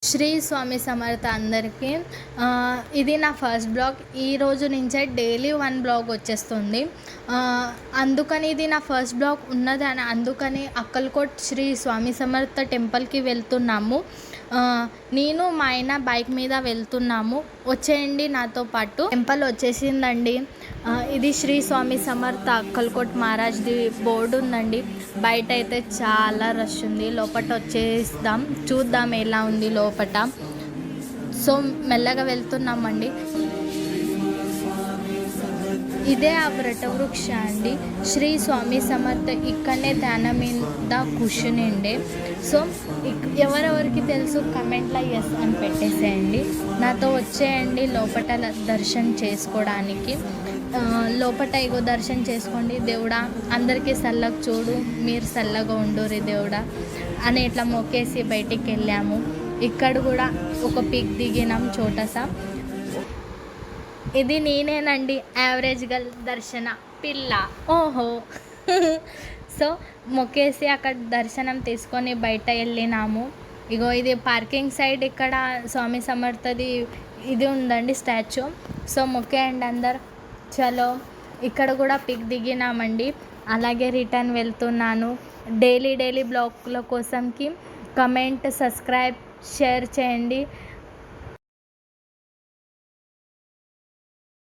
శ్రీ స్వామి సమర్థ అందరికీ. ఇది నా ఫస్ట్ బ్లాగ్. ఈ రోజు నుంచే డైలీ 1 బ్లాగ్ వచ్చేస్తుంది. అందుకని ఇది నా ఫస్ట్ బ్లాగ్ ఉన్నదని అందుకని అక్కల్కోట్ శ్రీ స్వామి సమర్థ టెంపుల్కి వెళ్తున్నాము. నేను మా ఆయన బైక్ మీద వెళ్తున్నాము. వచ్చేయండి నాతో పాటు. టెంపుల్ వచ్చేసిందండి. ఇది శ్రీ స్వామి సమర్థ అక్కల్కోట్ మహారాజ్ది బోర్డు ఉందండి. బయట అయితే చాలా రష్ ఉంది. లోపల వచ్చేద్దాం, చూద్దాం ఎలా ఉంది లోపల. సో మెల్లగా వెళ్తున్నామండి. ఇదే ఆ వృక్ష అండి. శ్రీ స్వామి సమర్థ ఇక్కడనే ధ్యానం మీద కూర్చునిండే. సో ఎవరెవరికి తెలుసు కమెంట్లో ఎస్ అని పెట్టేసేయండి. నాతో వచ్చేయండి లోపల దర్శనం చేసుకోవడానికి. లోపల ఇగో దర్శనం చేసుకోండి. దేవుడా అందరికీ చల్లగా చూడు, మీరు చల్లగా ఉండురి దేవుడా అని ఇట్లా మొక్కేసి బయటికి వెళ్ళాము. ఇక్కడ కూడా ఒక పిక్ దిగినాం చోటసా. ఇది నేనేనండి యావరేజ్ గర్ల్ దర్శన పిల్ల. ఓహో సో మొక్కేసి అక్కడ దర్శనం తీసుకొని బయట వెళ్ళినాము. ఇగో ఇది పార్కింగ్ సైడ్. ఇక్కడ స్వామి సమర్థది ఇది ఉందండి స్టాచ్యూ. సో మొక్కేయండి అందరు. చలో ఇక్కడ కూడా పిక్ దిగినామండి. అలాగే రిటర్న్ వెళ్తున్నాను. డైలీ బ్లాగ్ల కోసంకి కమెంట్, సబ్స్క్రైబ్, షేర్ చేయండి.